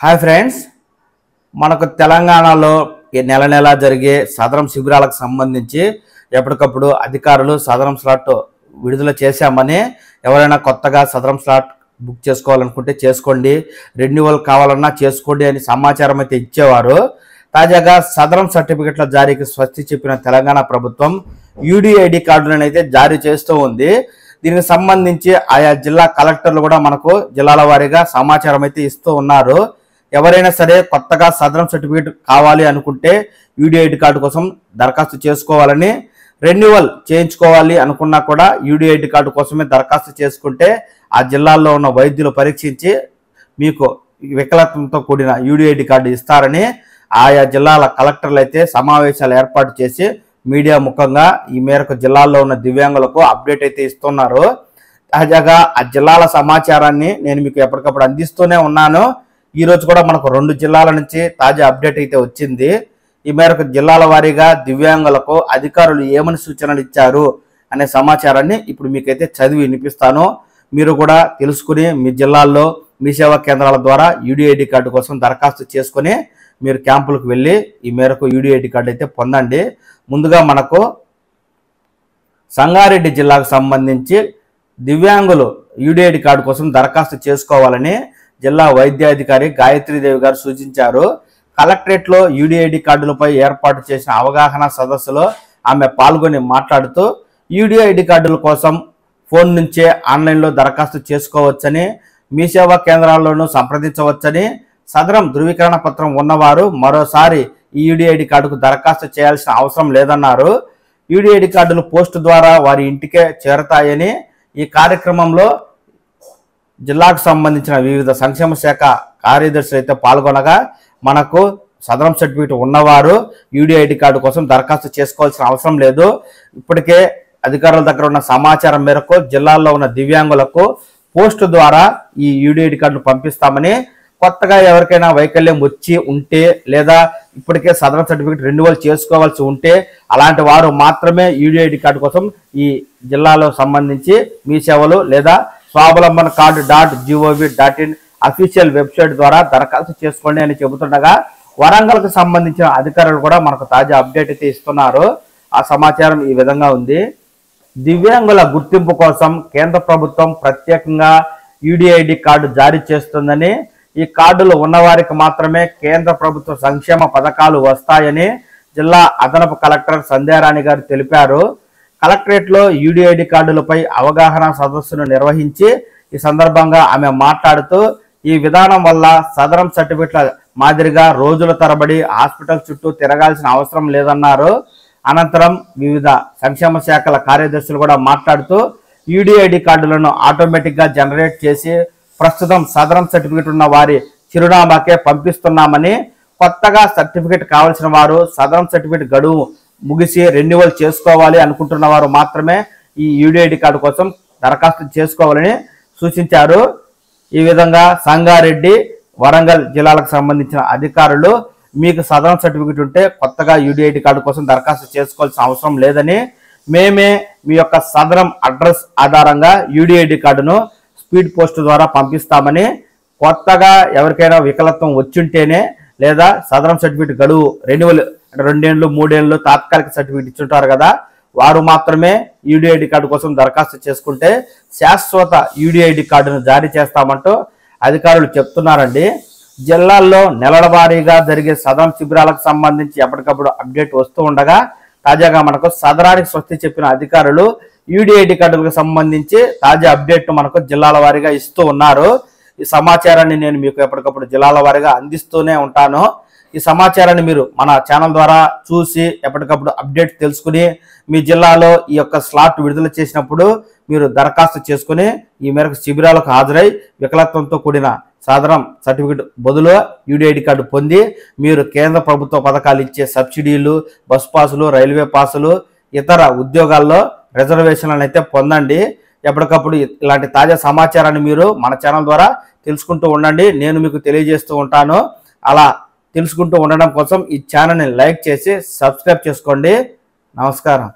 Hi friends, మనకు తెలంగాణలో ఈ నెల నెల జరిగే సదరం శిబిరాలకు సంబంధించి ఎప్పటికప్పుడు అధికారులు సదరం స్లాట్ విడుదల చేశామని, ఎవరైనా కొత్తగా సదరం స్లాట్ బుక్ చేసుకోవాలనుకుంటే చేసుకోండి, రెన్యువల్ కావాలన్నా చేసుకోండి అని సమాచారం అయితే ఇచ్చేవారు. తాజాగా సదరం సర్టిఫికెట్ల జారీకి స్వస్తి చెప్పిన తెలంగాణ ప్రభుత్వం యూడిఐడి కార్డులను అయితే జారీ చేస్తూ ఉంది. దీనికి సంబంధించి ఆయా జిల్లా కలెక్టర్లు కూడా మనకు జిల్లాల వారీగా సమాచారం అయితే ఇస్తూ ఉన్నారు. ఎవరైనా సరే కొత్తగా సదరం సర్టిఫికేట్ కావాలి అనుకుంటే యూడిఐడి కార్డు కోసం దరఖాస్తు చేసుకోవాలని, రెన్యువల్ చేయించుకోవాలి అనుకున్నా కూడా యూడిఐడి కార్డు కోసమే దరఖాస్తు చేసుకుంటే ఆ జిల్లాల్లో ఉన్న వైద్యులు పరీక్షించి మీకు వికలాంగంతో కూడిన యూడిఐడి కార్డు ఇస్తారని ఆయా జిల్లాల కలెక్టర్లు అయితే సమావేశాలు ఏర్పాటు చేసి మీడియా ముఖంగా ఈ మేరకు జిల్లాల్లో ఉన్న దివ్యాంగులకు అప్డేట్ అయితే ఇస్తున్నారు. తాజాగా ఆ జిల్లాల సమాచారాన్ని నేను మీకు ఎప్పటికప్పుడు అందిస్తూనే ఉన్నాను. ఈ రోజు కూడా మనకు 2 జిల్లాల నుంచి తాజా అప్డేట్ అయితే వచ్చింది. ఈ మేరకు జిల్లాల వారీగా దివ్యాంగులకు అధికారులు ఏమని సూచనలు ఇచ్చారు అనే సమాచారాన్ని ఇప్పుడు మీకైతే చదివి వినిపిస్తాను. మీరు కూడా తెలుసుకుని మీ జిల్లాల్లో మీ సేవా కేంద్రాల ద్వారా యూడిఐడి కార్డు కోసం దరఖాస్తు చేసుకుని మీరు క్యాంపులకు వెళ్ళి ఈ మేరకు యూడిఐడి కార్డు అయితే పొందండి. ముందుగా మనకు సంగారెడ్డి జిల్లాకు సంబంధించి దివ్యాంగులు యూడిఐడి కార్డు కోసం దరఖాస్తు చేసుకోవాలని జిల్లా వైద్యాధికారి గాయత్రీదేవి గారు సూచించారు. కలెక్టరేట్లో యూడిఐడి కార్డులపై ఏర్పాటు చేసిన అవగాహన సదస్సులో ఆమె పాల్గొని మాట్లాడుతూ యూడిఐడి కార్డుల కోసం ఫోన్ నుంచే ఆన్లైన్లో దరఖాస్తు చేసుకోవచ్చని, మీ సేవా కేంద్రాల్లోనూ సంప్రదించవచ్చని, సదరం ధృవీకరణ పత్రం ఉన్నవారు మరోసారి ఈ యూడిఐడి కార్డుకు దరఖాస్తు చేయాల్సిన అవసరం లేదన్నారు. యూడిఐడి కార్డులు పోస్టు ద్వారా వారి ఇంటికే చేరతాయని, ఈ కార్యక్రమంలో జిల్లాకు సంబంధించిన వివిధ సంక్షేమ శాఖ కార్యదర్శులు అయితే పాల్గొనగా మనకు సదరం సర్టిఫికేట్ ఉన్నవారు యూడిఐడి కార్డు కోసం దరఖాస్తు చేసుకోవాల్సిన అవసరం లేదు. ఇప్పటికే అధికారుల దగ్గర ఉన్న సమాచారం మేరకు జిల్లాల్లో ఉన్న దివ్యాంగులకు పోస్టు ద్వారా ఈ యూడిఐడి కార్డును పంపిస్తామని, కొత్తగా ఎవరికైనా వైకల్యం వచ్చి ఉంటే లేదా ఇప్పటికే సదరం సర్టిఫికేట్ రెన్యువల్ చేసుకోవాల్సి ఉంటే అలాంటి వారు మాత్రమే యూడిఐడి కార్డు కోసం ఈ జిల్లాలో సంబంధించి మీ సేవలు లేదా స్వావలంబన కార్డు .gov.in అఫీషియల్ వెబ్సైట్ ద్వారా దరఖాస్తు చేసుకోండి అని చెబుతుండగా, వరంగల్కు సంబంధించిన అధికారులు కూడా మనకు తాజా అప్డేట్ అయితే ఇస్తున్నారు. ఆ సమాచారం ఈ విధంగా ఉంది. దివ్యాంగుల గుర్తింపు కోసం కేంద్ర ప్రభుత్వం ప్రత్యేకంగా యూడిఐడి కార్డు జారీ చేస్తుందని, ఈ కార్డులు ఉన్నవారికి మాత్రమే కేంద్ర ప్రభుత్వ సంక్షేమ పథకాలు వస్తాయని జిల్లా అదనపు కలెక్టర్ సంధ్యారాణి గారు తెలిపారు. కలెక్టరేట్లో యూడిఐడి కార్డులపై అవగాహన సదస్సును నిర్వహించి ఈ సందర్భంగా ఆమె మాట్లాడుతూ, ఈ విధానం వల్ల సదరం సర్టిఫికెట్ల మాదిరిగా రోజుల తరబడి హాస్పిటల్ చుట్టూ తిరగాల్సిన అవసరం లేదన్నారు. అనంతరం వివిధ సంక్షేమ శాఖల కార్యదర్శులు కూడా మాట్లాడుతూ యూడిఐడి కార్డులను ఆటోమేటిక్గా జనరేట్ చేసి ప్రస్తుతం సదరం సర్టిఫికెట్ ఉన్న వారి చిరునామాకే పంపిస్తున్నామని, కొత్తగా సర్టిఫికెట్ కావాల్సిన వారు సదరం సర్టిఫికెట్ గడువు ముగిసి రెన్యువల్ చేసుకోవాలి అనుకుంటున్న వారు మాత్రమే ఈ యూడిఐడి కార్డు కోసం దరఖాస్తు చేసుకోవాలని సూచించారు. ఈ విధంగా సంగారెడ్డి, వరంగల్ జిల్లాలకు సంబంధించిన అధికారులు మీకు సదరం సర్టిఫికెట్ ఉంటే కొత్తగా యూడిఐడి కార్డు కోసం దరఖాస్తు చేసుకోవాల్సిన అవసరం లేదని, మేమే మీ యొక్క సదరం అడ్రస్ ఆధారంగా యూడిఐడి కార్డును స్పీడ్ పోస్ట్ ద్వారా పంపిస్తామని, కొత్తగా ఎవరికైనా వికలత్వం వచ్చింటేనే లేదా సదరం సర్టిఫికెట్ గడువు రెన్యువల్ 2 ఏళ్ళు 3 ఏళ్ళు తాత్కాలిక సర్టిఫికెట్ ఇచ్చుంటారు కదా, వారు మాత్రమే యూడిఐడి కార్డు కోసం దరఖాస్తు చేసుకుంటే శాశ్వత యూడిఐడి కార్డును జారీ చేస్తామంటూ అధికారులు చెప్తున్నారండి. జిల్లాల్లో నెలల వారీగా జరిగే సదరం శిబిరాలకు సంబంధించి ఎప్పటికప్పుడు అప్డేట్ వస్తూ ఉండగా, తాజాగా మనకు సదరానికి స్వస్తి చెప్పిన అధికారులు యూడిఐడి కార్డులకు సంబంధించి తాజా అప్డేట్ మనకు జిల్లాల వారీగా ఇస్తూ ఉన్నారు. ఈ సమాచారాన్ని నేను మీకు ఎప్పటికప్పుడు జిల్లాల వారీగా అందిస్తూనే ఉంటాను. ఈ సమాచారాన్ని మీరు మన ఛానల్ ద్వారా చూసి ఎప్పటికప్పుడు అప్డేట్ తెలుసుకుని మీ జిల్లాలో ఈ యొక్క స్లాట్ విడుదల చేసినప్పుడు మీరు దరఖాస్తు చేసుకుని ఈ మేరకు శిబిరాలకు హాజరై వికలత్వంతో కూడిన సదరం సర్టిఫికెట్ బదులు యూడిఐడి కార్డు పొంది మీరు కేంద్ర ప్రభుత్వ పథకాలు ఇచ్చే సబ్సిడీలు, బస్ పాసులు, రైల్వే పాసులు, ఇతర ఉద్యోగాల్లో రిజర్వేషన్లను అయితే పొందండి. ఎప్పటికప్పుడు ఇలాంటి తాజా సమాచారాన్ని మీరు మన ఛానల్ ద్వారా తెలుసుకుంటూ ఉండండి. నేను మీకు తెలియజేస్తూ ఉంటాను. అలా తెలుసుకుంటూ ఉండడం కోసం ఈ ఛానల్ని లైక్ చేసి సబ్స్క్రైబ్ చేసుకోండి. నమస్కారం.